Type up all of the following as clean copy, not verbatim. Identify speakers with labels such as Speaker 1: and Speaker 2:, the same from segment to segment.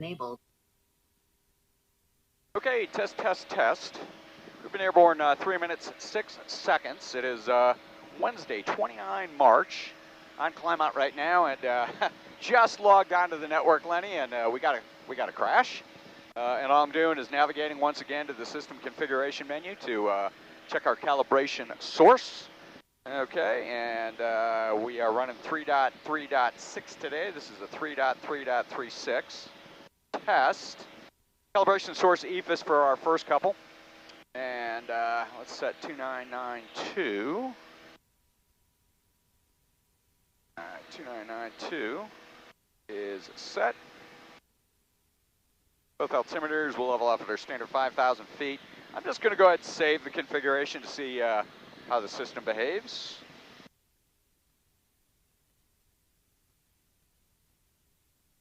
Speaker 1: Enabled.
Speaker 2: Okay, test, test, test. We've been airborne 3 minutes, 6 seconds. It is Wednesday, 29 March. On climb out right now and just logged onto the network, Lenny, and we got a crash. And all I'm doing is navigating once again to the system configuration menu to check our calibration source. Okay, and we are running 3.3.6 today. This is a 3.3.36 test. Calibration source EFIS for our first couple. And let's set 2992. 2992 is set. Both altimeters will level off at our standard 5,000 feet. I'm just going to go ahead and save the configuration to see how the system behaves.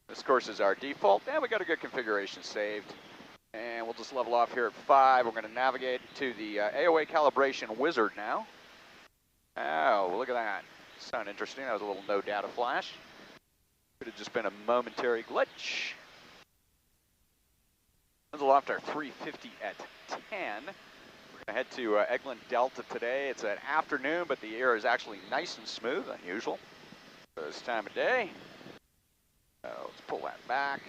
Speaker 2: This, of course, is our default, and we got a good configuration saved. And we'll just level off here at 5. We're going to navigate to the AOA calibration wizard now. Oh, look at that. Sound interesting. That was a little no data flash. Could have just been a momentary glitch. Level off our 350 at 10. We're going to head to Eglin Delta today. It's an afternoon, but the air is actually nice and smooth, unusual for this time of day. So let's pull that back.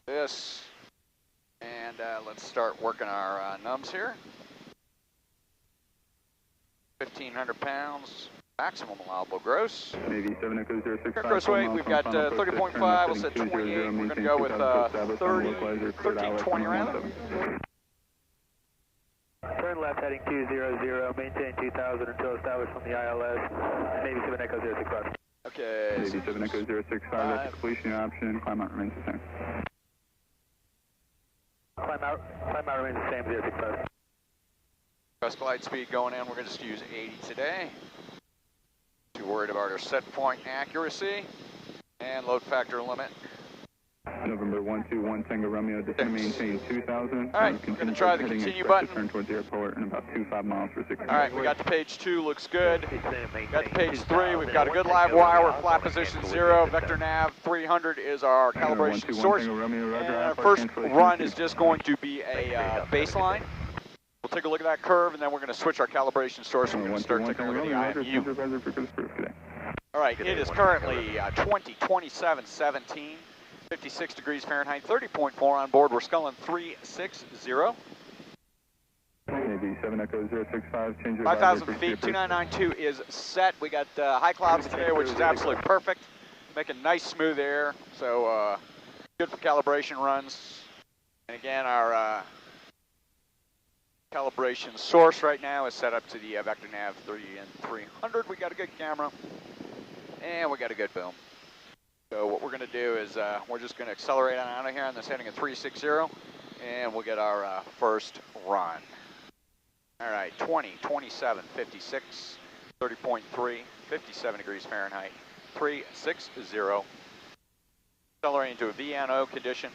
Speaker 2: Do this. And let's start working our nums here. 1,500 pounds, maximum allowable gross.
Speaker 3: Navy 7 Echo 065.
Speaker 2: Gross weight, we've got 30.5, we'll set 28. We're going to go with 1320 around.
Speaker 4: Turn left heading 200, maintain 2000 until established from the ILS. Navy 7 Echo 065.
Speaker 2: Okay.
Speaker 3: Navy 7 Echo 065, that's the completion option, climb out remains the same.
Speaker 4: Climb out remains the same, 065.
Speaker 2: Best glide speed going in, we're going to just use 80 today. Too worried about our set point accuracy and load factor limit.
Speaker 3: November 121 Tango Romeo, just maintain 2000.
Speaker 2: All right, we're going to try the continue button.
Speaker 3: Turn towards the airport in about 25 miles per 6.
Speaker 2: All right, we got to page 2, looks good. Got to page 3, we've got a good live wire. We're flat position 0, vector nav 300 is our calibration source. And our first run is just going to be a baseline. We'll take a look at that curve, and then we're going to switch our calibration source. We're going to start taking a look at the IMU. All right, it is currently 20:27:17, 56 degrees Fahrenheit, 30.4 on board. We're sculling 360.
Speaker 3: Navy 7 Echo 065, change
Speaker 2: 5,000 feet, 2992 is set. We got high clouds today, which is absolutely perfect. Making nice smooth air, so good for calibration runs. And again, our calibration source right now is set up to the vector nav 30 and 300. We got a good camera, and we got a good boom. So what we're going to do is we're just going to accelerate on out of here on this heading at 360, and we'll get our first run. All right, 20:27:56, 30.3, 57 degrees Fahrenheit, 360. Accelerating to a VNO condition.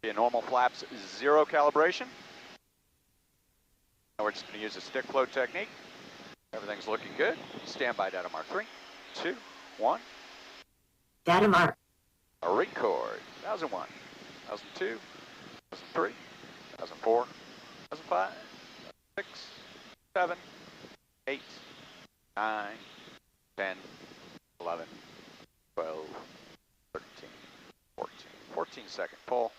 Speaker 2: Be a normal flaps 0 calibration. Now we're just going to use a stick flow technique. Everything's looking good. Standby data mark 3, 2, 1.
Speaker 1: Data mark.
Speaker 2: A record. 2001, 2002, 2003, 2004, 2005, 6, 7, 8, 9, 10, 11, 12, 13, 14 second pull.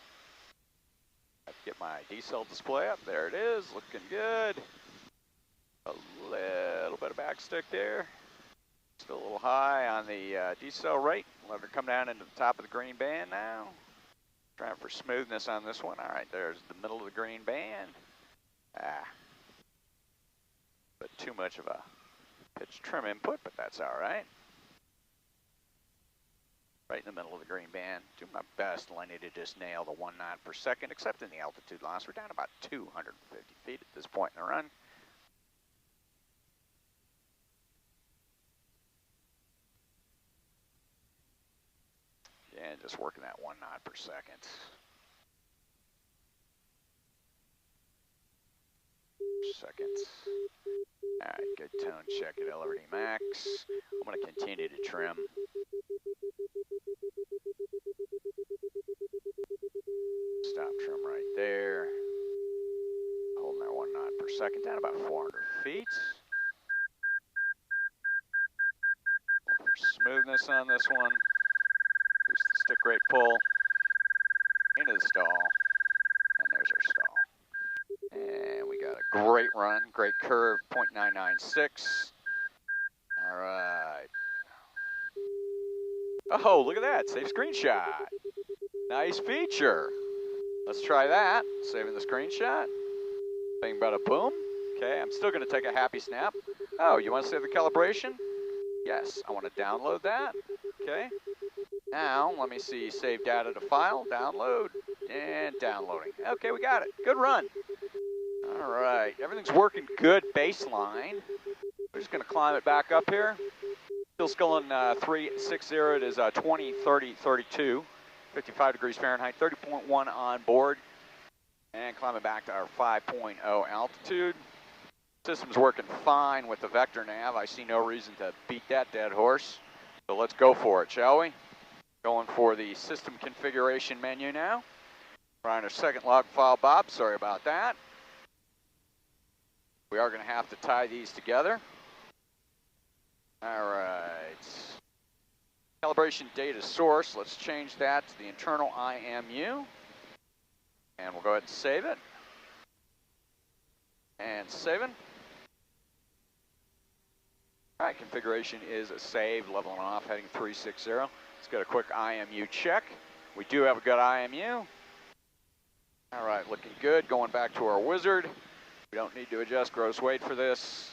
Speaker 2: Get my decel display up. There it is, looking good. A little bit of backstick there. Still a little high on the decel rate. Let her come down into the top of the green band now. Trying for smoothness on this one. All right, there's the middle of the green band. But too much of a pitch trim input, but that's all right. Right in the middle of the green band. Do my best, Lenny, to just nail the 1 knot per second, except in the altitude loss. We're down about 250 feet at this point in the run. And just working that 1 knot per second. Alright, good tone check at LRD max. I'm going to continue to trim. Stop trim right there. Holding that 1 knot per second, down about 400 feet. For smoothness on this one. Here's the stick rate pull. Into the stall. And there's our stall. And we got a great run, great curve, 0.996. All right. Oh, look at that, save screenshot. Nice feature. Let's try that, saving the screenshot. Bing, bada, boom. Okay, I'm still gonna take a happy snap. Oh, you wanna save the calibration? Yes, I wanna download that, okay. Now, let me see, save data to file, download, and downloading. Okay, we got it, good run. All right, everything's working good baseline. We're just gonna climb it back up here. Still sculling 360, it is 20, 30, 32, 55 degrees Fahrenheit, 30.1 on board. And climbing back to our 5.0 altitude. System's working fine with the vector nav. I see no reason to beat that dead horse. So let's go for it, shall we? Going for the system configuration menu now. We're on our second log file, Bob, sorry about that. We are gonna have to tie these together. All right. Calibration data source, let's change that to the internal IMU. And we'll go ahead and save it. And saving. All right, configuration is a save, leveling off, heading 360. Let's get a quick IMU check. We do have a good IMU. All right, looking good. Going back to our wizard. We don't need to adjust gross weight for this.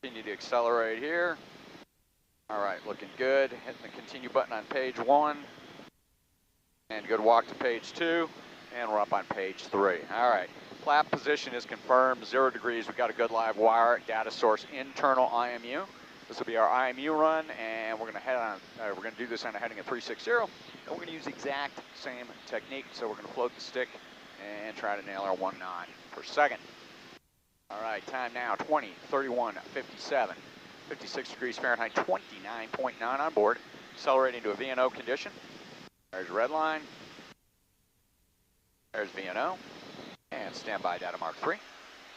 Speaker 2: Continue to accelerate here. All right, looking good. Hitting the continue button on page 1. And good walk to page 2. And we're up on page 3. All right, flap position is confirmed, 0 degrees. We got a good live wire, data source, internal IMU. This will be our IMU run, and we're gonna head on. We're gonna do this on a heading of 360, and we're gonna use the exact same technique. So we're gonna float the stick and try to nail our 1 knot per second. All right, time now 20, 31, 57, 56 degrees Fahrenheit, 29.9 on board. Accelerating to a VNO condition. There's red line. There's VNO, and standby data mark 3,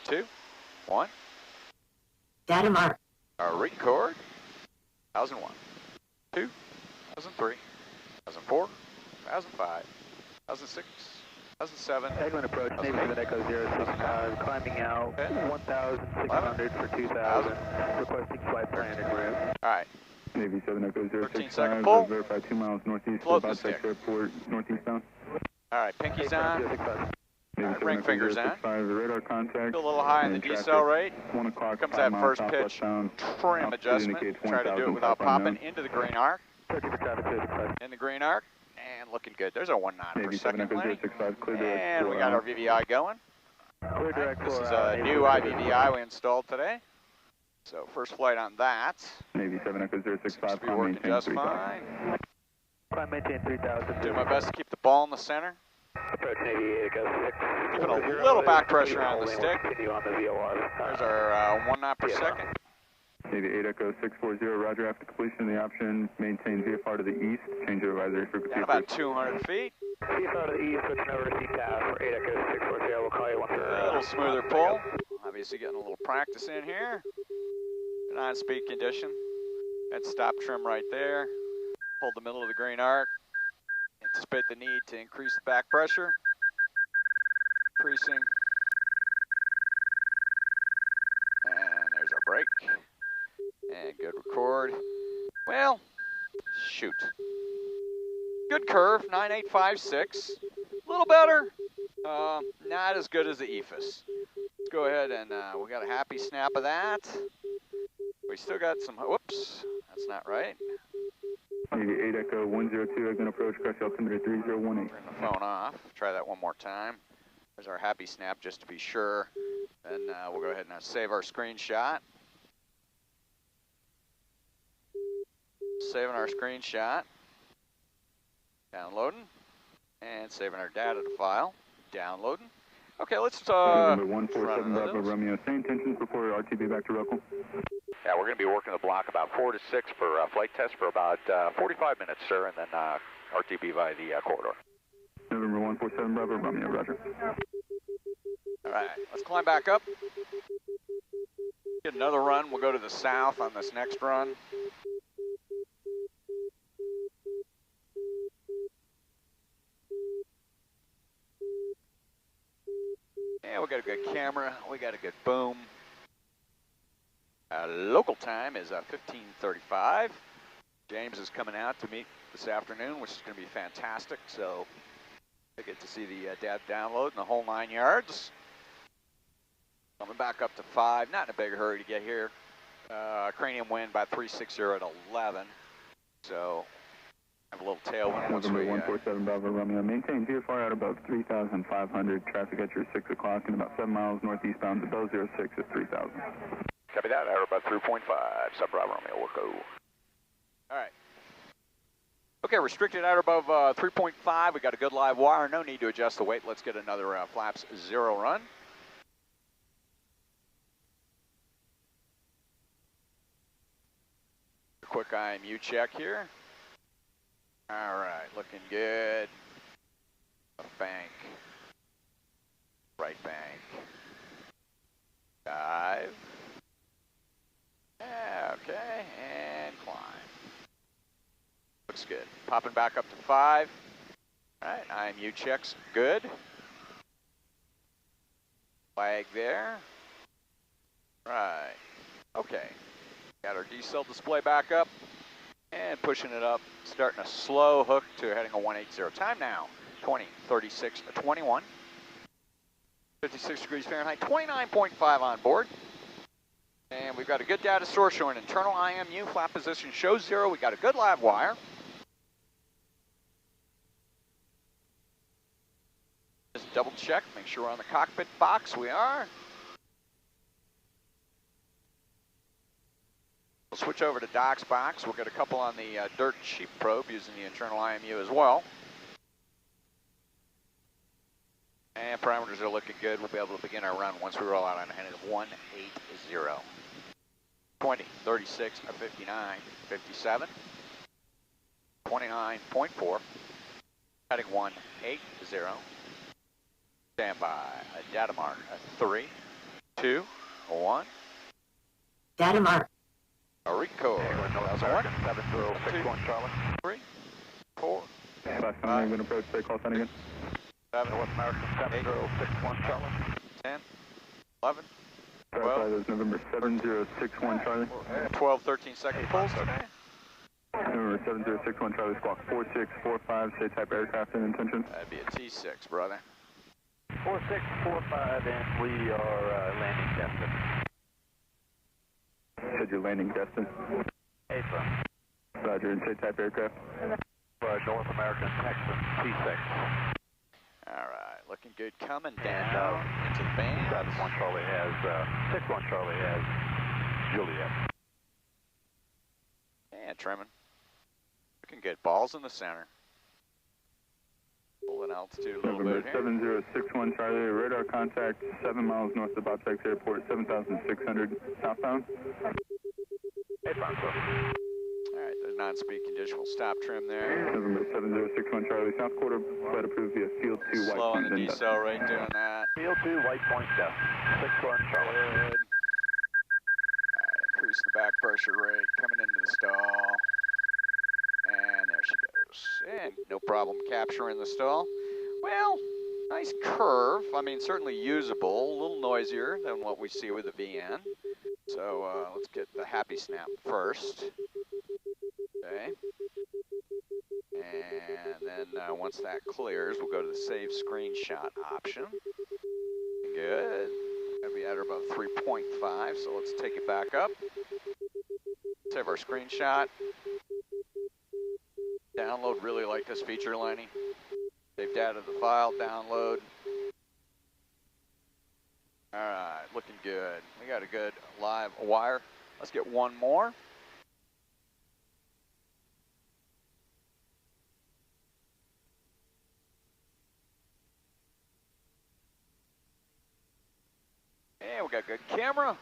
Speaker 2: 2, 1.
Speaker 1: Data mark.
Speaker 2: Our record, 1001, 2, 1003, 1004, 1005, 1006, 2007.
Speaker 4: Segment approach, Navy 7 Echo 065, climbing out 1,600 for 2,000, requesting flight plan en route.
Speaker 2: All right.
Speaker 3: Navy 7 Echo
Speaker 2: 13-second pull.
Speaker 3: Verify 2 miles northeast
Speaker 2: Float
Speaker 3: of
Speaker 2: the
Speaker 3: Boston
Speaker 2: stick.
Speaker 3: Airport, northeastbound.
Speaker 2: All right, pinkies on. Ring fingers on.
Speaker 3: Radar contact.
Speaker 2: Still a little high in the decel rate.
Speaker 3: 1 o'clock.
Speaker 2: Comes that first pitch. Trim adjustment. Try to do it without popping into the green arc. In the green arc. And looking good. There's our 1 knot per second landing. And we got our VVI going. This is a new IVVI we installed today. So first flight on that.
Speaker 3: Navy 7 Echo 065.
Speaker 2: Seems to be working just fine.
Speaker 4: Climb maintain 3,000.
Speaker 2: Do my best to keep the ball in the center.
Speaker 4: Approach Navy 8 Echo 6.
Speaker 2: Keeping a little back pressure on the stick.
Speaker 4: Continue on the VOR.
Speaker 2: There's our 1 knot per second.
Speaker 3: Navy 8 Echo 640, roger. After completion of the option, maintain VFR to the east. Change of advisory frequency.
Speaker 2: Down about 200 feet.
Speaker 4: VFR to the east, switching over to CTAF for 8 Echo 640. We'll call you once we're
Speaker 2: A little smoother pull. Obviously getting a little practice in here. Good on speed condition. And stop trim right there. Hold the middle of the green arc. Anticipate the need to increase the back pressure. Increasing. And there's our brake. And good record. Well, shoot. Good curve, 9856. A little better. Not as good as the EFIS. Let's go ahead and we got a happy snap of that. We still got some, whoops, that's not right.
Speaker 3: Navy 8 Echo 102, exit approach, crash altimeter 3018.
Speaker 2: Turn the phone off. Try that one more time. There's our happy snap just to be sure. And we'll go ahead and save our screenshot. Saving our screenshot. Downloading. And saving our data to file. Downloading. Okay, let's
Speaker 3: November
Speaker 2: run
Speaker 3: 147
Speaker 2: another
Speaker 3: Bravo
Speaker 2: those.
Speaker 3: Romeo. Same tensions before RTB back to local.
Speaker 2: Yeah, we're going to be working the block about 4 to 6 for flight test for about 45 minutes, sir, and then RTB via the corridor.
Speaker 3: November 147 Bravo Romeo, roger.
Speaker 2: All right, let's climb back up. Get another run. We'll go to the south on this next run. Yeah, we got a good camera. We got a good boom. Local time is 15:35. James is coming out to meet this afternoon, which is going to be fantastic. So I get to see the dad download and the whole 9 yards. Coming back up to 5. Not in a big hurry to get here. Cranium wind by 360 at 11. So have a little tailwind once
Speaker 3: November
Speaker 2: we...
Speaker 3: 147 Bravo Romeo. Maintain VFR out above 3,500. Traffic at your 6 o'clock and about 7 miles northeastbound to Bell 06 at 3,000.
Speaker 2: Copy that. Out about 3.5. Sub Bravo Romeo. We'll go. All right. Okay, restricted outer above 3.5. We got a good live wire. No need to adjust the weight. Let's get another flaps 0 run. Quick IMU check here. All right, looking good. Left bank. Right bank. Dive. Yeah, okay, and climb. Looks good. Popping back up to 5. All right, IMU checks good. Flag there. Right. Okay. Got our decel display back up and pushing it up, starting a slow hook to heading a 180. Time now, 20:36:21. 56 degrees Fahrenheit, 29.5 on board. And we've got a good data source showing internal IMU, flap position shows 0. We got a good live wire. Just double check, make sure we're on the cockpit box. We are. We'll switch over to Doc's box. We'll get a couple on the dirt sheep probe using the internal IMU as well. And parameters are looking good. We'll be able to begin our run once we roll out on a heading of 180. 20, 36, 59, 57, 29.4, heading 180. Stand by. Data mark 3, 2, 1.
Speaker 1: Data mark.
Speaker 2: Record. North American 7061 Charlie. 3, 4,
Speaker 3: 5, I'm going to approach, stay call sign again.
Speaker 2: 7, North American 7061 Charlie. 10, 11, 12.
Speaker 3: That's November 7061 Charlie.
Speaker 2: 12, 13 second pulse today.
Speaker 3: November 7061 Charlie, squawk 4645, say type aircraft and intention.
Speaker 2: That'd be a T6, brother.
Speaker 4: 4645, and we are landing destined.
Speaker 3: Said you're landing destined.
Speaker 4: Affirm.
Speaker 3: Roger, and say type aircraft.
Speaker 4: North American Texan T6.
Speaker 2: All right, looking good. Coming down into the band.
Speaker 4: 71 Charlie has, 61 Charlie has Juliet.
Speaker 2: And trimming. Looking good. Balls in the center. Pulling altitude a little
Speaker 3: November
Speaker 2: bit here.
Speaker 3: 7061 Charlie, radar contact 7 miles north of Bobtex Airport, 7,600 southbound.
Speaker 4: Affirm, sir.
Speaker 2: All right, there's non-speed condition. We'll stop trim there.
Speaker 3: November 7061 Charlie, south quarter, flight approved via field 2, white
Speaker 2: Slow on
Speaker 3: point
Speaker 2: the
Speaker 3: and
Speaker 2: decel rate doing that.
Speaker 4: Field 2, white point depth. 61 Charlie.
Speaker 2: Good. All right, increasing the back pressure rate, coming into the stall. And there she goes. And no problem capturing the stall. Well, nice curve. I mean, certainly usable. A little noisier than what we see with the VN. So let's get the happy snap first. Okay. And then once that clears, we'll go to the save screenshot option. Good. Gonna be at or above 3.5, so let's take it back up. Save our screenshot. Download, really like this feature, Lenny. Save data to the file, download. All right, looking good. We got a good live wire. Let's get one more. And we got good camera.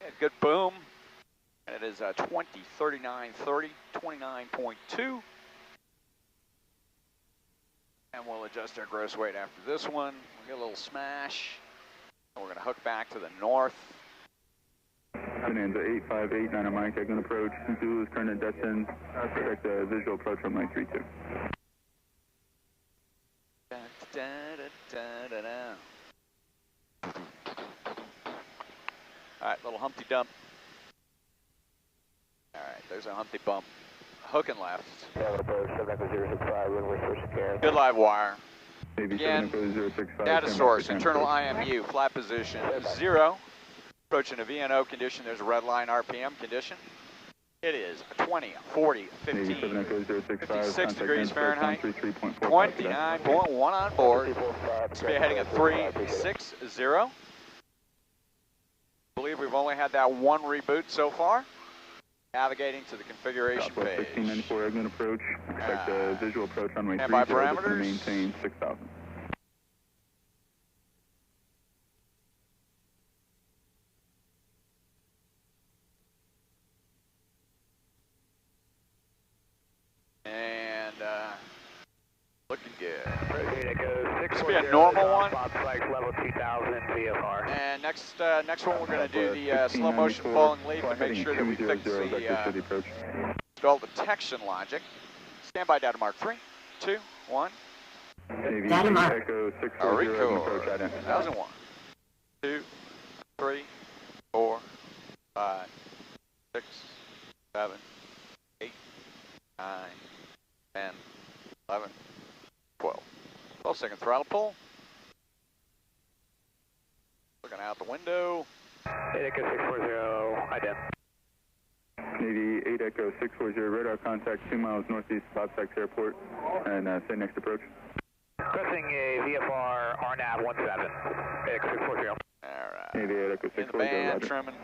Speaker 2: And good boom. And it is 20, 39, 30, 29.2. And we'll adjust our gross weight after this one. We'll get a little smash. And we're going to hook back to the north.
Speaker 3: Bonanza 8589 on Mike, Egglin approach. Zulu's current destined. Expect a visual approach from Mike 32.
Speaker 2: Da, da, da, da, da. All right, little Humpty Dump. All right, there's a Humpty Bump. Hooking left. Good live wire. Again, data source, internal IMU, flat position 0. Approaching a VNO condition, there's a red line RPM condition. It is 20, 40, 15, 56 degrees Fahrenheit, 29.1 on board. Spearheading at 360. I believe we've only had that one reboot so far. Navigating to the configuration page.
Speaker 3: 1694 Egglin approach. Expect a visual approach runway 30
Speaker 2: parameters.
Speaker 3: Maintain 6000.
Speaker 2: And looking good. This will be a normal one.
Speaker 4: Level 2000 VFR.
Speaker 2: And next one we're going to do the slow motion falling leaf and make sure that we fix the stall detection logic. Standby data mark 3, 2, 1.
Speaker 1: Data mark.
Speaker 2: Record. 1001. 2, 3, 4, 5, 6, 7, 8, 9, 10, 11, 12. 12-second throttle pull. Looking out the window.
Speaker 4: 8 Echo 640, ident.
Speaker 3: Navy 8 Echo 640, radar contact 2 miles northeast of Bobsacks Airport, and say next approach.
Speaker 4: Pressing a VFR RNAV 17. 8 Echo 640.
Speaker 2: All right.
Speaker 3: Navy 8 Echo
Speaker 2: In the
Speaker 3: 640,
Speaker 2: band,
Speaker 3: roger.
Speaker 2: trimming.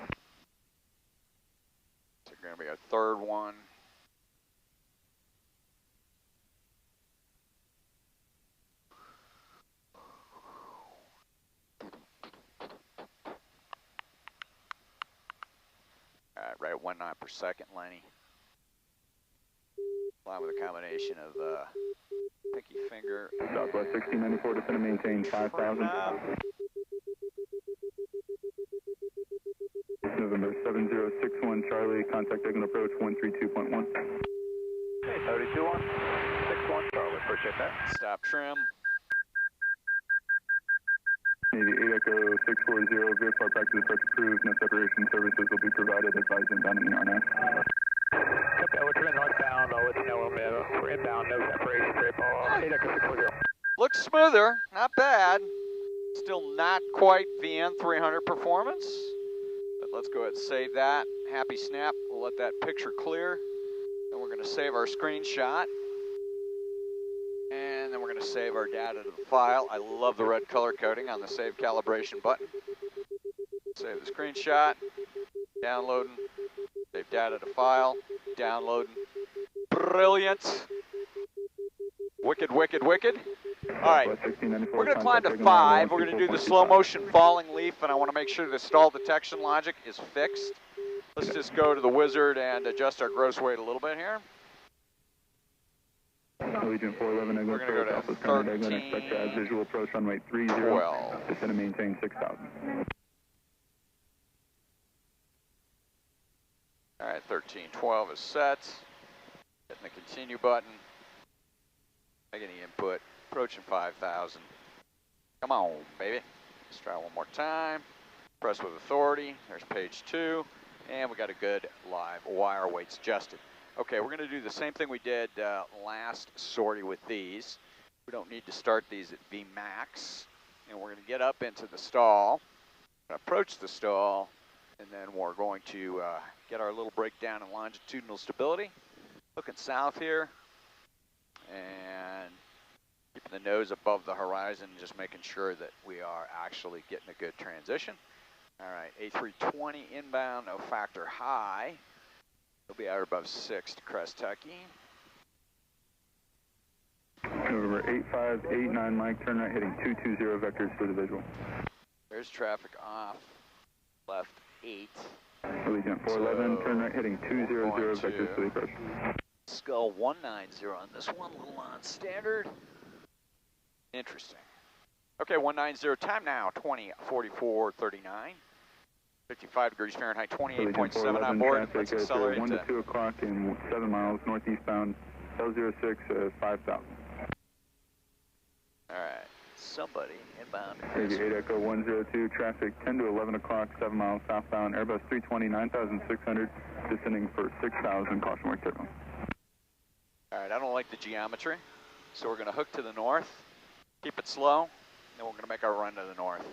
Speaker 2: So going to be our third one. All right, right at 1 knot per second, Lenny. Flying with a combination of pinky finger.
Speaker 3: Southwest 1694, descend and maintain 5000. November 7061 Charlie, contact Egglin approach 132.1.
Speaker 4: Okay, 32-1, 61 Charlie, appreciate that.
Speaker 2: Stop trim.
Speaker 3: Navy 8 Echo 640, VFR practice approach approved, no separation services will be provided, advised inbound in the RNF.
Speaker 4: Okay, we're turning northbound, I'll let you know we're inbound, no separation, straight ball, 8 Echo 640.
Speaker 2: Looks smoother, not bad. Still not quite VN 300 performance. But let's go ahead and save that. Happy snap, we'll let that picture clear. And we're gonna save our screenshot. And then we're going to save our data to the file. I love the red color coding on the save calibration button. Save the screenshot, downloading, save data to file, downloading. Brilliant. Wicked, wicked, wicked. All right, we're going to climb to 5. We're going to do the slow motion falling leaf, and I want to make sure the stall detection logic is fixed. Let's just go to the wizard and adjust our gross weight a little bit here.
Speaker 3: Allegiant 411,
Speaker 2: We're going to go to 13,
Speaker 3: expect a visual approach runway 30,
Speaker 2: 12.
Speaker 3: descend and maintain 6000.
Speaker 2: All right, 13, 12 is set. Hitting the continue button. Making the input, approaching 5,000. Come on, baby. Let's try one more time. Press with authority, there's page 2. And we got a good live wire weights adjusted. Okay, we're gonna do the same thing we did last sortie with these. We don't need to start these at Vmax. And we're gonna get up into the stall, approach the stall, and then we're going to get our little breakdown in longitudinal stability. Looking south here, and keeping the nose above the horizon, just making sure that we are actually getting a good transition. All right, A320 inbound, no factor high. We'll be out above 6 to Crest Tucky.
Speaker 3: November 8589 Mike, turn right heading 220 vectors for the visual.
Speaker 2: There's traffic off. Left 8.
Speaker 3: Allegiant 411, turn right heading 200, vector city approach.
Speaker 2: Skull 190 on this one, a little on standard. Interesting. Okay, 190, time now, 20:44:39. 55 degrees Fahrenheit, 28.7 on board. Let's accelerate
Speaker 3: 1 to 2 o'clock and 7 miles northeastbound, L06, 5,000.
Speaker 2: All right, somebody inbound.
Speaker 3: Navy 8 Echo 102, traffic 10 to 11 o'clock, 7 miles southbound, Airbus 320, 9,600, descending for 6,000, caution wake takeoff.
Speaker 2: All right, I don't like the geometry, so we're going to hook to the north, keep it slow, then we're going to make our run to the north.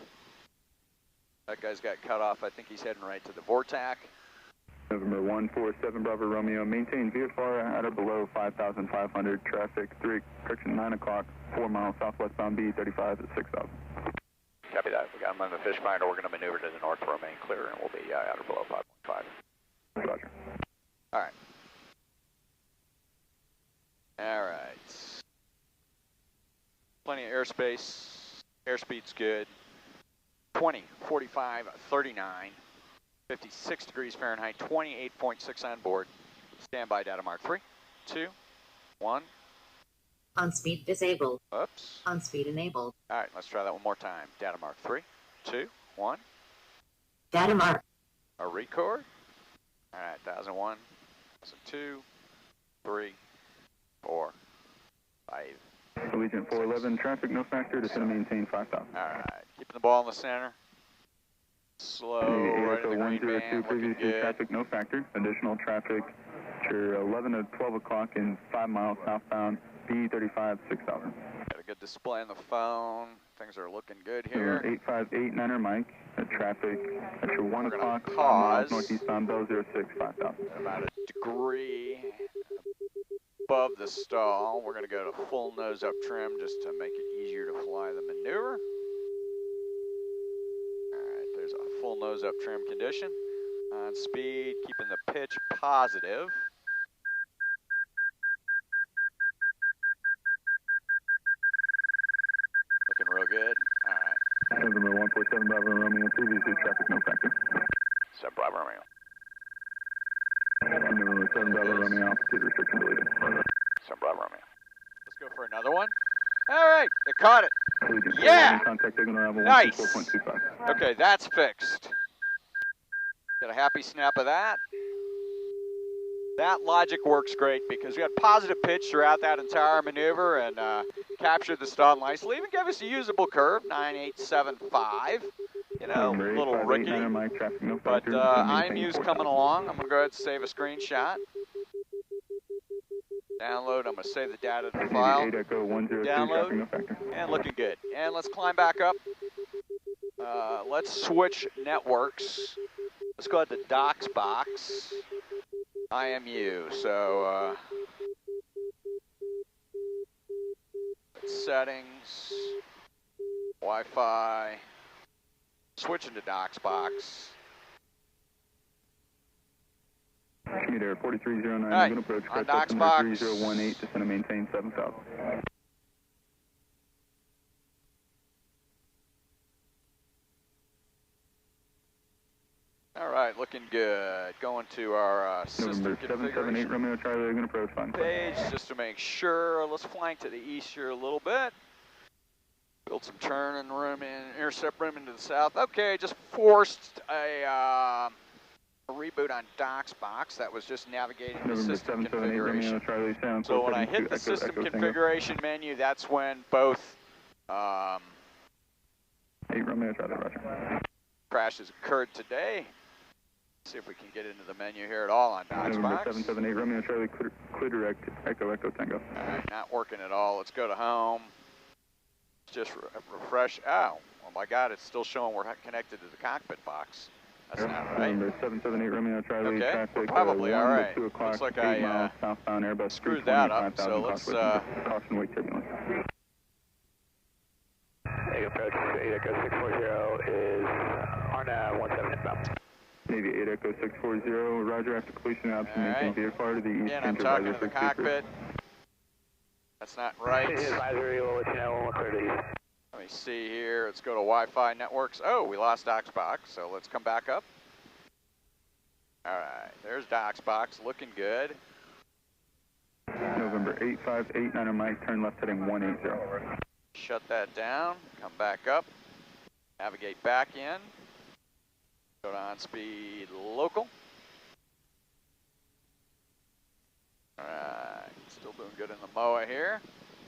Speaker 2: That guy's got cut off. I think he's heading right to the Vortac.
Speaker 3: November 147 Bravo Romeo, maintain VFR at or below 5,500, traffic 9 o'clock, 4 miles southwestbound B35 at 6,000.
Speaker 2: Copy that. We got him on the fish finder. We're going to maneuver to the north, remain clear, and we'll be at or below 5.5.
Speaker 3: Roger.
Speaker 2: All right. All right. Plenty of airspace. Airspeed's good. 20:45:39. 56 degrees Fahrenheit. 28.6 on board. Standby data mark 3, 2, 1.
Speaker 1: On speed disabled.
Speaker 2: Oops.
Speaker 1: On speed enabled.
Speaker 2: All right, let's try that one more time. Data mark 3, 2, 1.
Speaker 1: Data mark.
Speaker 2: A record. All right, 1,001, 1,002, 3, 4, 5.
Speaker 3: Allegiant 411, traffic no factor, descend and maintain 5,000.
Speaker 2: All right, keeping the ball in the center. Slow, right in the green band, looking good.
Speaker 3: Traffic no factor, additional traffic to 11 to 12 o'clock in 5 miles southbound, B35, 6,000.
Speaker 2: Got a good display on the phone. Things are looking good here.
Speaker 3: 8589er Mike, traffic at your 1 o'clock, 5
Speaker 2: pause.
Speaker 3: miles northeastbound, Bell 06, 5,000.
Speaker 2: About a degree above the stall. We're going to go to full nose up trim just to make it easier to fly the maneuver. Alright, there's a full nose up trim condition. On speed, keeping the pitch positive. Looking real good. Alright.
Speaker 3: November 147 Bravo Romeo, previously traffic no factor.
Speaker 2: 7 Bravo Romeo.
Speaker 3: November 7 Bravo Romeo, altitude restriction deleted.
Speaker 2: 7 Bravo Romeo. Let's go for another one. Alright, it caught it.
Speaker 3: Allegiant
Speaker 2: Yeah!
Speaker 3: Contact signal arrival
Speaker 2: Nice.
Speaker 3: 124.25.
Speaker 2: Okay, that's fixed. Get a happy snap of that. That logic works great because we had positive pitch throughout that entire maneuver and captured the stall nicely. Even gave us a usable curve, 9875. You know, a little rickety. But IMU's coming along. I'm going to go ahead and save a screenshot. Download. I'm going to save the data to the file. Download. And looking good. And let's climb back up. Let's switch networks. Let's go ahead to Docs box. IMU. So settings, Wi-Fi. Switching to Docs box.
Speaker 3: Meter 4309,
Speaker 2: right.
Speaker 3: going to approach
Speaker 2: On
Speaker 3: crest
Speaker 2: Docs box.
Speaker 3: 3018, descend and maintain 7,000.
Speaker 2: All right, looking good. Going to our system
Speaker 3: November 778
Speaker 2: configuration
Speaker 3: Romeo Charlie, going to approach fine.
Speaker 2: page just to make sure. Let's flank to the east here a little bit. Build some turn and room in, intercept room into the south. Okay, just forced a reboot on Docs box. That was just navigating the
Speaker 3: November
Speaker 2: system
Speaker 3: 778 Romeo
Speaker 2: configuration.
Speaker 3: Charlie, sound
Speaker 2: So when I hit the system configuration menu, that's when both
Speaker 3: 8 Romeo Charlie, roger.
Speaker 2: crashes occurred today. See if we can get into the menu here at all on Docs
Speaker 3: November
Speaker 2: box.
Speaker 3: 778 Romeo Charlie, clear direct, Echo Tango.
Speaker 2: All right, not working at all. Let's go to home. Just refresh. Oh my God, it's still showing we're connected to the cockpit box. That's not right.
Speaker 3: November 778 Romeo Charlie,
Speaker 2: Okay,
Speaker 3: traffic
Speaker 2: we're probably all right.
Speaker 3: 2 o'clock,
Speaker 2: Looks like
Speaker 3: 8
Speaker 2: I
Speaker 3: miles southbound, Airbus
Speaker 2: screwed that up.
Speaker 3: 320,
Speaker 2: So let's.
Speaker 3: caution wake turbulence.
Speaker 4: Approach 8 Echo 640 is on 17 inbound.
Speaker 3: Navy 8 Echo 640, roger, after completion of
Speaker 2: All right.
Speaker 3: maintain VFR to the east.
Speaker 2: Again, I'm talking to the cockpit. That's not right.
Speaker 4: Advisory, we'll let you know when we're clear to east.
Speaker 2: Let me me see here. Let's go to Wi-Fi networks. Oh, we lost DocsBox, so let's come back up. All right, there's DocsBox, looking good.
Speaker 3: November 8589 on Mike, turn left heading 180.
Speaker 2: Shut that down, come back up, navigate back in, go to on-speed local. All right, still doing good in the MOA here.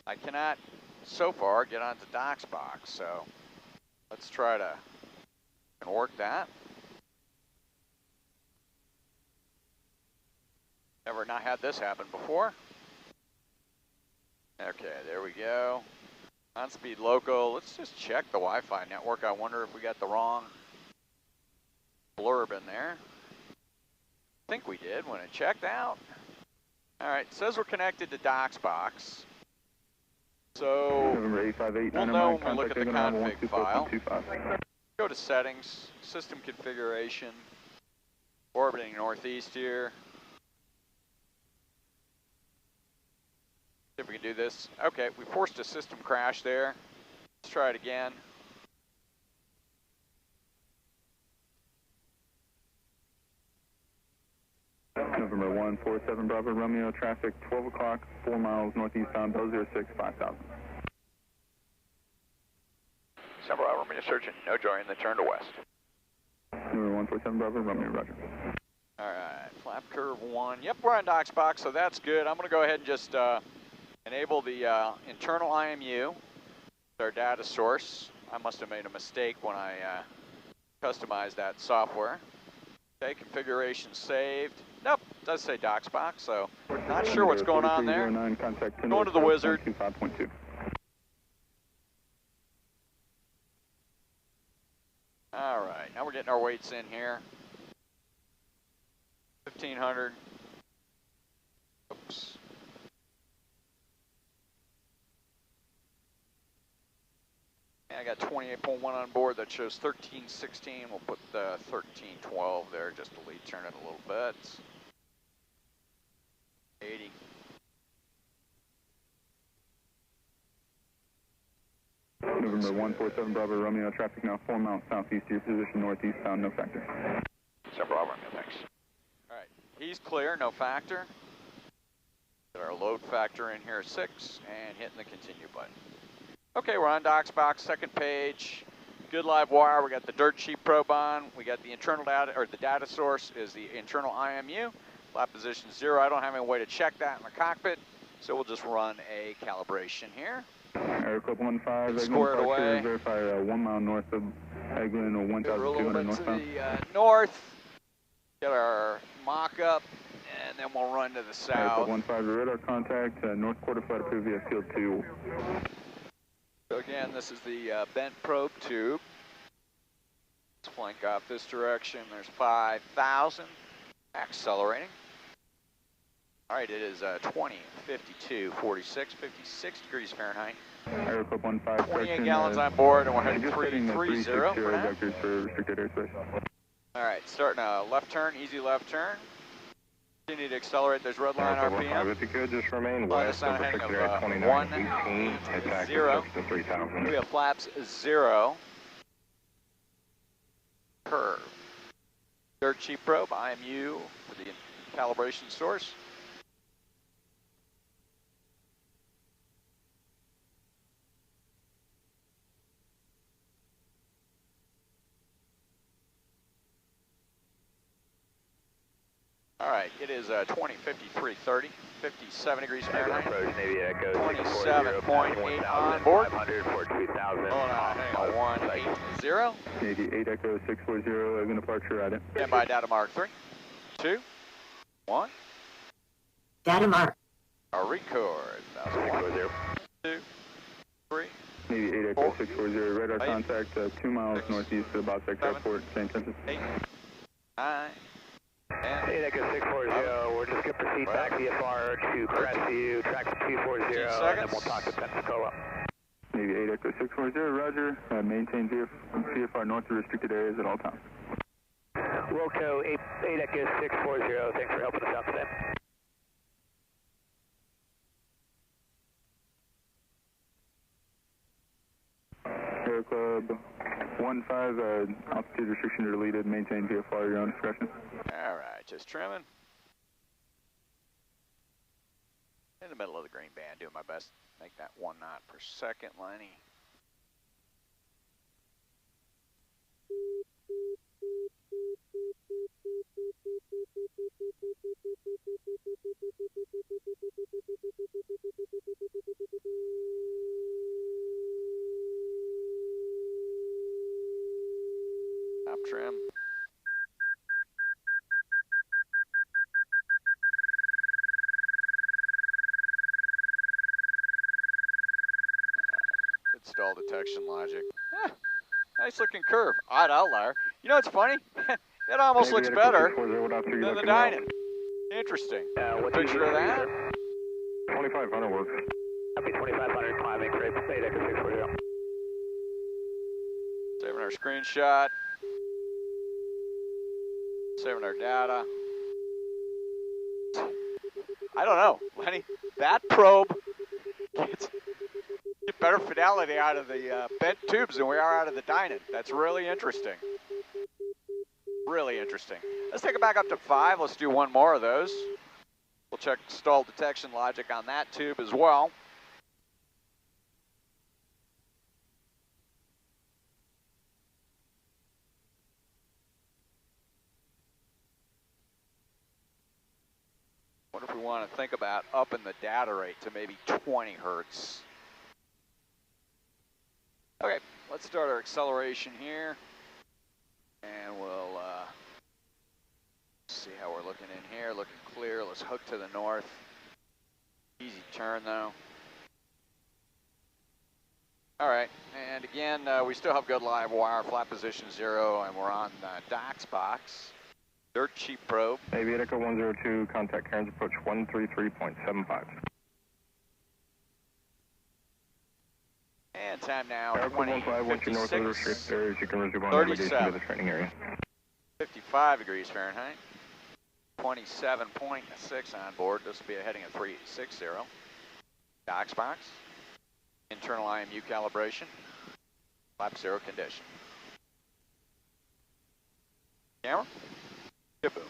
Speaker 2: I cannot, so far, get onto DocsBox, so let's try to work that. Never not had this happen before. Okay, there we go. On-speed local, let's just check the Wi-Fi network. I wonder if we got the wrong blurb in there. I think we did when it checked out. All right, it says we're connected to DocsBox. So we'll know when we look at the config file. Go to settings, system configuration, orbiting northeast here. See if we can do this. Okay, we forced a system crash there. Let's try it again.
Speaker 3: November 147 Bravo Romeo, traffic 12 o'clock, 4 miles northeastbound, 006, 5000.
Speaker 2: Bravo Romeo searching, no join, then turn to west.
Speaker 3: November 147 Bravo Romeo, roger.
Speaker 2: All right, flap curve 1. Yep, we're on DocsBox, so that's good. I'm going to go ahead and just enable the internal IMU, our data source. I must have made a mistake when I customized that software. Okay, configuration saved. Nope, it does say DocsBox, so not sure what's going on there. Going to the wizard. All right, now we're getting our weights in here. 1500. Oops. I got 28.1 on board. That shows 1316. We'll put the 1312 there just to lead turn it a little bit. 80.
Speaker 3: November 147 Bravo Romeo, traffic now 4 miles southeast to your position, northeastbound, no factor.
Speaker 2: Bravo Romeo, thanks. All right, he's clear, no factor. Get our load factor in here, 6, and hitting the continue button. Okay, we're on DocsBox, second page. Good live wire. We got the dirt sheet probe on. We got the internal data, or the data source is the internal IMU. Lap position 0. I don't have any way to check that in the cockpit, so we'll just run a calibration here.
Speaker 3: Aircraft 15,
Speaker 2: square it away.
Speaker 3: Verify 1 mile north of Eglin or 1,200 northbound.
Speaker 2: To the north. Get our mock up, and then we'll run to the south.
Speaker 3: Aircraft 15, radar contact, north quarter flight approved via field 2.
Speaker 2: So again, this is the bent probe tube. Let's flank off this direction. There's 5,000. Accelerating. All right, it is 20, 52, 46, 56 degrees Fahrenheit.
Speaker 3: Aircraft 15,
Speaker 2: 28 gallons on board, and we're heading 330 for now.
Speaker 3: Vectors for restricted airspace.
Speaker 2: All right, starting a left turn, easy left turn. Continue to accelerate. There's red line RPM.
Speaker 3: If you could just remain
Speaker 2: west of heading of 180. We have flaps 0. Curve. Dirt sheet probe, IMU for the calibration source. All right, it is 20, 53, 30, 57 degrees Fahrenheit. 27.8 on board. Hold on, hang on, 180.
Speaker 3: Navy 8 Echo 640, Eglin departure at it.
Speaker 2: Stand by data mark 3, 2, 1.
Speaker 1: Data mark.
Speaker 2: Our record. 1, 2, 3.
Speaker 3: Navy 8 Echo 640, radar contact 2 miles northeast of Bosec Airport, St. Census.
Speaker 2: 8, 9, 10.
Speaker 4: 8 Echo 640, we're just going to proceed back VFR to Crestview, track 240, and then we'll talk to Pensacola.
Speaker 3: Navy 8 Echo 640, roger. Maintain VFR north of restricted areas at all times.
Speaker 4: Wilco 8 Echo 640, thanks for helping us out today.
Speaker 3: Sierra Club 15, altitude restriction deleted, maintain VFR, your own discretion.
Speaker 2: All right, just trimming. In the middle of the green band, doing my best to make that 1 knot per second, Lenny. Top trim. Good stall detection logic. Nice looking curve. Odd outlier. You know what's funny? It almost looks better than the dining. Interesting. Picture of that?
Speaker 3: 2500 works.
Speaker 4: Copy 2500 climbing, Chris, Beta 640.
Speaker 2: Saving our screenshot. Saving our data. I don't know, Lenny. That probe gets better fidelity out of the bent tubes than we are out of the dining. That's really interesting. Really interesting. Let's take it back up to 5. Let's do one more of those. We'll check stall detection logic on that tube as well. What if we want to think about upping the data rate to maybe 20 hertz? Okay, let's start our acceleration here. And we'll see how we're looking in here. Looking clear. Let's hook to the north. Easy turn though. All right, and again, we still have good live wire, flat position 0, and we're on Doc's box. Dirt cheap probe.
Speaker 3: Aviatica 102, contact Cairns approach 133.75.
Speaker 2: And time now,
Speaker 3: 15, once you're north of the restricted areas, you can resume on navigation to the training area.
Speaker 2: 55 degrees Fahrenheit. 27.6 on board. This will be a heading of 360. Doc's box. Internal IMU calibration. Lap 0 condition. Camera. Kaboom.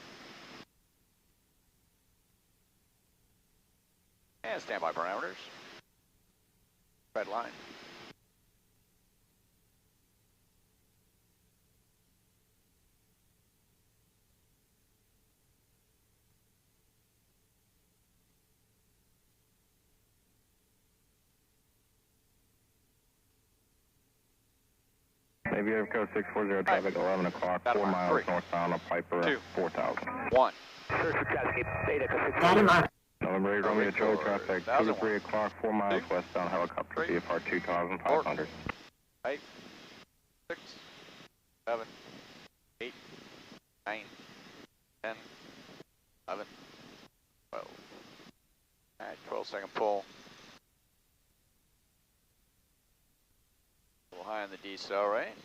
Speaker 2: And standby parameters. Red line.
Speaker 3: Maybe Airco 640, traffic 11 o'clock, 4 miles northbound of Piper 4000.
Speaker 2: 1.
Speaker 1: Data mark.
Speaker 3: November 8, Romeo Charlie, traffic 2 to 3 o'clock, 4 miles westbound, helicopter VFR 2500.
Speaker 2: 5, 6, 7, 8, 9, 10, 11, 12. All right, 12-second pull. A little high on the decel, right?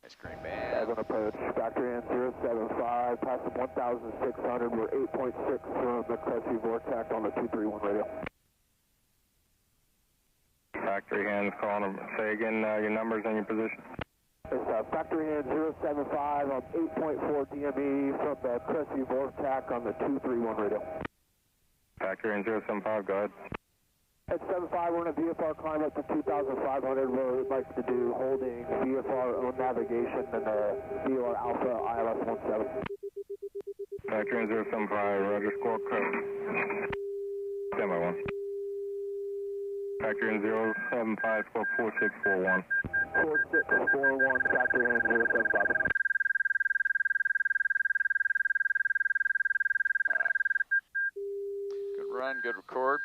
Speaker 2: Nice green band.
Speaker 4: Dragon approach, factory in 075, passing 1,600, we're 8.6 from the Cressy Vortex on the 231 radio.
Speaker 3: Factory hands calling them. Say again your numbers and your position.
Speaker 4: It's factory in 075 on 8.4 DME from the Cressy Vortex on the 231 radio.
Speaker 3: Factory in 075, go ahead.
Speaker 4: At 75, we're in a VFR climb up to 2,500. We'd like to do holding VFR own navigation and the VOR Alpha ILS 17.
Speaker 3: Factory in 075, Roger, squawk code. Standby 1. Factory in 075, squawk 4641.
Speaker 4: 4641, factory in 075.
Speaker 2: Alright. Good run, good record.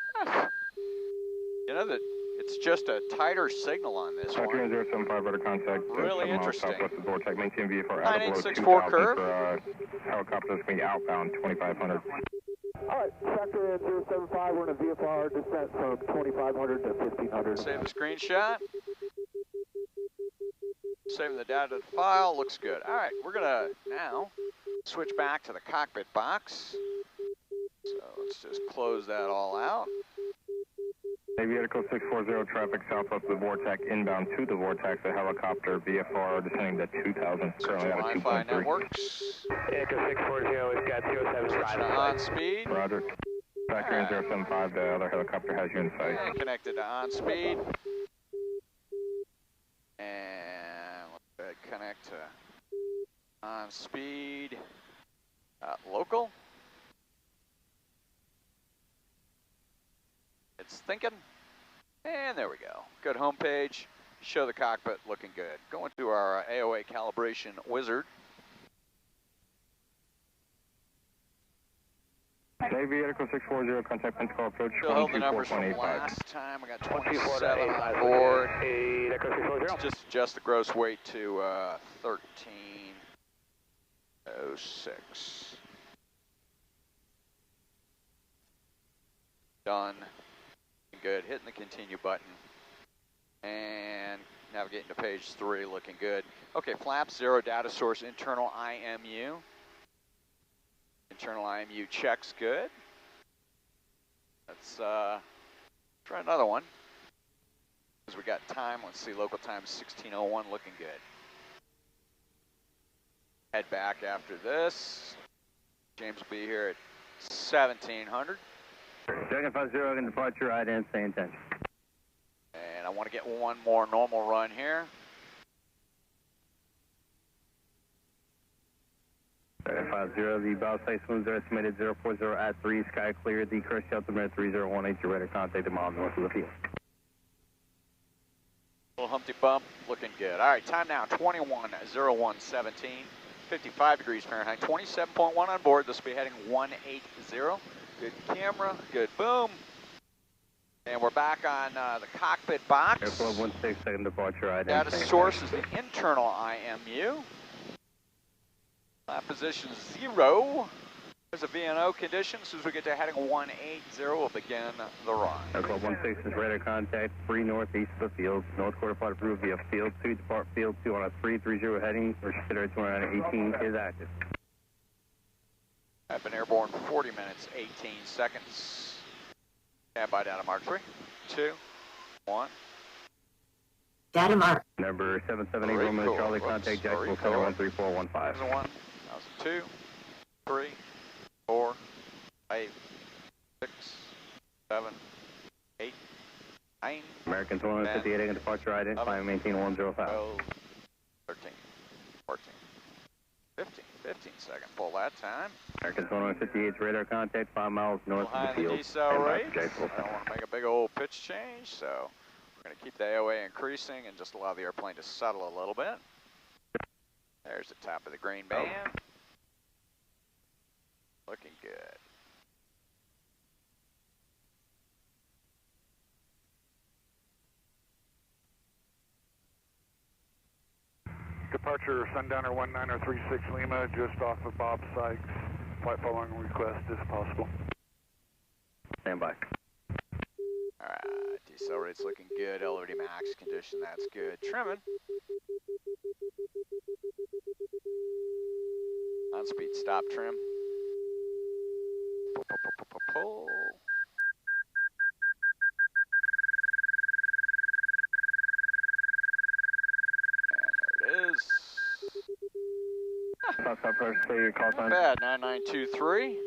Speaker 2: You know that it's just a tighter signal on this
Speaker 3: Factory
Speaker 2: one.
Speaker 3: in 075, better contact.
Speaker 2: Really interesting.
Speaker 3: Southwest of Vortex, maintain VFR out of below
Speaker 2: 9864
Speaker 3: 2,000
Speaker 2: curve.
Speaker 3: for helicopters being outbound 2500.
Speaker 4: Alright, factory in 075, we're in a VFR descent from 2,500 to 1,500.
Speaker 2: Save the screenshot. Saving the data to the file, looks good. All right, we're gonna now switch back to the cockpit box. So let's just close that all out.
Speaker 3: Aviatical 640, traffic south of the Vortex, inbound to the Vortex, a helicopter, VFR descending to 2000, currently at a
Speaker 2: Wi-Fi
Speaker 3: 2.3.
Speaker 2: networks.
Speaker 4: Echo 640, we've got 075.
Speaker 2: Switch to on speed.
Speaker 3: Roger. Factor in 075, the other helicopter has you in sight.
Speaker 2: And connected to on speed. And let's go ahead and connect to on speed. Local. It's thinking. And there we go. Good home page. Show the cockpit looking good. Going to our AOA calibration wizard.
Speaker 3: Aviatical 640, contact Pensacola approach.
Speaker 2: Still held the numbers from last time. I got 27 on board. Just adjust the gross weight to 1306. Done. Good. Hitting the continue button. And navigating to page 3, looking good. Okay, flaps 0, data source, internal IMU. Internal IMU checks good. Let's try another one. Because we got time. Let's see, local time is 16:01, looking good. Head back after this. James will be here at 1700.
Speaker 3: Second 50, in departure, IDN, stay in tension.
Speaker 2: And I want to get one more normal run here.
Speaker 3: Second 50, the bow sight swings are estimated 040 at 3, sky clear, the crest altimeter 3018, your radar contact a mile north of the field.
Speaker 2: Little Humpty Bump, looking good. All right, time now, 21:01:17, 55 degrees Fahrenheit, 27.1 on board. This will be heading 180. Good camera, good boom. And we're back on the cockpit box.
Speaker 3: Air 1216, second departure, IDN.
Speaker 2: Data source is the internal IMU. Lap position 0. There's a VNO condition. As soon as we get to heading 180, we'll begin the run.
Speaker 3: Air 1216 is radar contact, 3 northeast of the field, north quarter part approved via field 2, depart field 2 on a 330 heading, registered 218 is active.
Speaker 2: I've been airborne for 40 minutes, 18 seconds. Standby data mark 3, 2, 1.
Speaker 1: Data mark.
Speaker 3: Number 778 Romeo Charlie, contact Jacksonville Center 13415.
Speaker 2: 1, 2, 3, 4, 5, 6, 7, 8, 9.
Speaker 3: Americans 158 in departure, identify and maintain 105.
Speaker 2: 12, 13, 14, 15 seconds. Pull that time.
Speaker 3: Americans 158 radar contact 5 miles north of the field.
Speaker 2: Decel rate. I don't want to make a big old pitch change, so we're going to keep the AOA increasing and just allow the airplane to settle a little bit. There's the top of the green band. Looking good.
Speaker 5: Departure Sundowner 1936 Lima, just off of Bob Sykes. Flight following request if possible.
Speaker 3: Stand by.
Speaker 2: Alright, decel rate's looking good. LOD max condition, that's good. Trimming. On speed stop trim. Pull. And there it is.
Speaker 3: South approach, say your call
Speaker 2: Not
Speaker 3: sign.
Speaker 2: bad, 9923.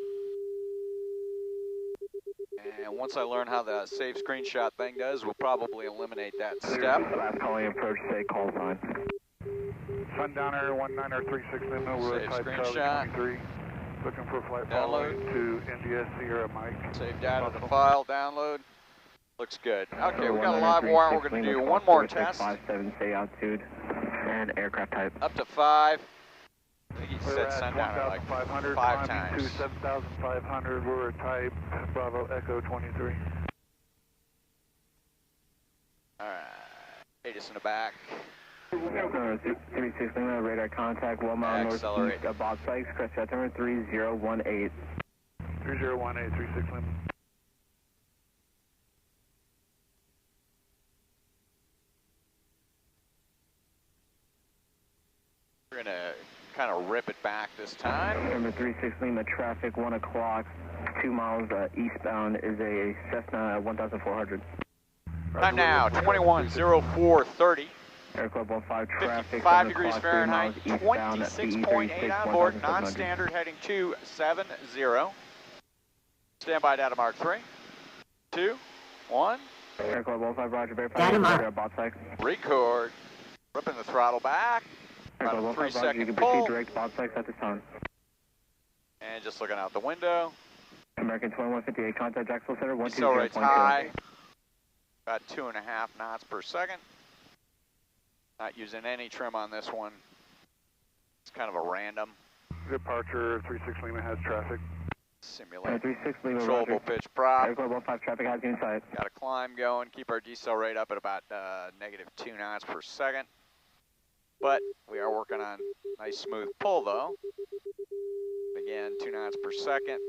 Speaker 2: And once I learn how the save screenshot thing does, we'll probably eliminate that step.
Speaker 3: Last calling approach, say call sign.
Speaker 5: Sundowner 1936 Lima, we're
Speaker 2: Save
Speaker 5: type
Speaker 2: screenshot.
Speaker 5: 23. Looking for flight
Speaker 2: Download.
Speaker 5: following to India Sierra Mike.
Speaker 2: Save data to file, download. Looks good. Okay, we got a live wire. We're going to do one more test.
Speaker 3: 57, say altitude and aircraft type.
Speaker 2: Up to 5. I think he
Speaker 5: We're
Speaker 2: said
Speaker 5: at
Speaker 2: Sundowner like
Speaker 5: 1,500,
Speaker 2: 5
Speaker 5: climbing
Speaker 2: times.
Speaker 5: to 7,500, we're type Bravo Echo 23.
Speaker 2: Alright. Aegis in the back.
Speaker 3: 36 Lima, radar contact, 1 mile
Speaker 2: Accelerate.
Speaker 3: northeast of Bob Sykes, crest altimeter 3018.
Speaker 5: 3018, 36 Lima.
Speaker 2: We're going to kind of rip it back this time.
Speaker 3: November 36 Lima traffic, 1 o'clock, 2 miles eastbound is a Cessna 1400.
Speaker 2: Time now, 21:04:30.
Speaker 3: Air Club 15 traffic,
Speaker 2: 55
Speaker 3: 7
Speaker 2: degrees
Speaker 3: o'clock, 3
Speaker 2: Fahrenheit,
Speaker 3: miles eastbound,
Speaker 2: 26.8 on board, non-standard heading 270. Stand by data mark 3, 2, 1.
Speaker 3: Air Club 15 Roger, verify
Speaker 1: Data mark.
Speaker 3: your bot site.
Speaker 2: Record. Ripping the throttle back.
Speaker 3: Air
Speaker 2: About
Speaker 3: Club
Speaker 2: a 3
Speaker 3: 15 Roger, you
Speaker 2: second
Speaker 3: can proceed
Speaker 2: pull.
Speaker 3: direct bot sites at this time.
Speaker 2: And just looking out the window.
Speaker 3: American 2158, contact Jacksonville Center,
Speaker 2: Decelerates
Speaker 3: 120.2.
Speaker 2: high. About 2.5 knots per second. Not using any trim on this one. It's kind of a random.
Speaker 5: Departure 36 Lima has traffic.
Speaker 2: Simulate
Speaker 3: 36 Lima
Speaker 2: controllable
Speaker 3: Roger.
Speaker 2: pitch prop.
Speaker 3: Air Club 15 traffic has you inside.
Speaker 2: Got a climb going. Keep our decel rate up at about -2 knots per second. But we are working on nice smooth pull though. Again, 2 knots per second.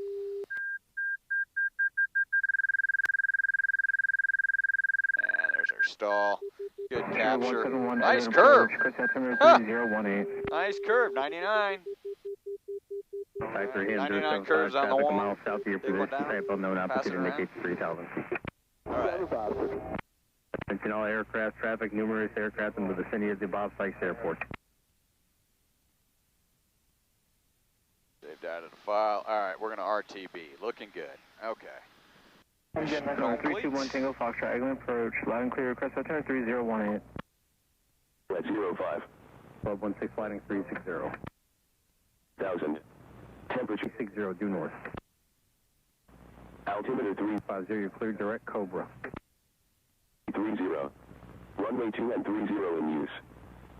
Speaker 2: And there's our stall. Good capture.
Speaker 3: 171,
Speaker 2: Nice
Speaker 3: Edwin
Speaker 2: curve.
Speaker 3: approach, Chris Altimeter
Speaker 2: Huh.
Speaker 3: 3018.
Speaker 2: Nice curve, 99.
Speaker 3: Factory
Speaker 2: 99 curves on the wall.
Speaker 3: A mile south of your
Speaker 2: Take one
Speaker 3: position,
Speaker 2: down.
Speaker 3: type of known
Speaker 2: Pass
Speaker 3: altitude
Speaker 2: it around.
Speaker 3: indicates 3,000 feet.
Speaker 2: All right.
Speaker 3: Attention all aircraft traffic, numerous aircraft in the vicinity of the Bob Sykes Airport.
Speaker 2: Save data to file. All right, we're going to RTB. Looking good. Okay.
Speaker 3: Engine 321 Tango Foxtrot, Eglin approach, loud and clear, request altimeter 3018.
Speaker 6: At 05.
Speaker 3: 1216 flighting 360.
Speaker 6: 1000. Temperature
Speaker 3: 60 due north.
Speaker 6: altimeter
Speaker 3: 350, you're cleared direct Cobra.
Speaker 6: 330. Runway 2 and 30 in use.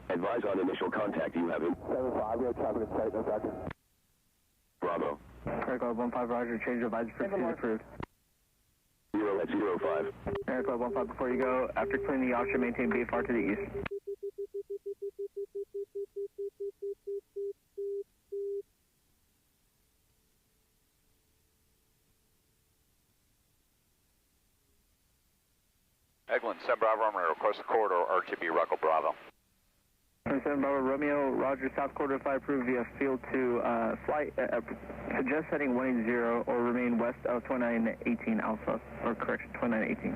Speaker 6: Advise on initial contact you have in
Speaker 4: 75, we have traffic in sight, no tracking.
Speaker 6: Bravo.
Speaker 3: Air Club 15 Roger, change of advisory frequency approved.
Speaker 6: 0 at 05.
Speaker 3: Air Club 15 before you go, after clearing the offshore, maintain BFR to the east.
Speaker 2: Eglin, 7 Bravo, I'm going to request the corridor RTB Ruckle Bravo.
Speaker 3: 7 Bravo Romeo, Roger, South Quarter 5 approved via field 2, flight, suggest heading 180 or remain west of 2918 Alpha, or correction, 2918.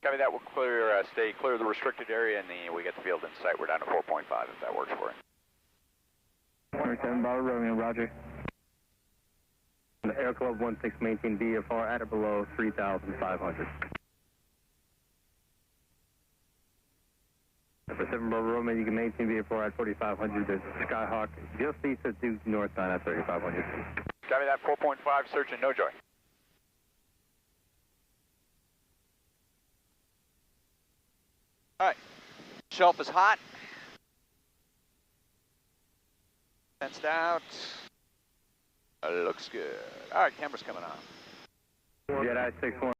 Speaker 2: Copy that. We'll clear, stay clear of the restricted area, and we get the field in sight. We're down to 4.5 if that works for you.
Speaker 3: 7 Bravo Romeo, Roger. Air Club 16, maintain BFR at or below 3,500. For 7 Bravo Romeo, you can maintain BFR at 4,500. There's Skyhawk just east of due northbound at 3,500.
Speaker 2: Copy that. 4.5, search and no joy. All right. Shelf is hot. Fenced out. Looks good. All right, camera's coming on.
Speaker 3: Jedi 6-1.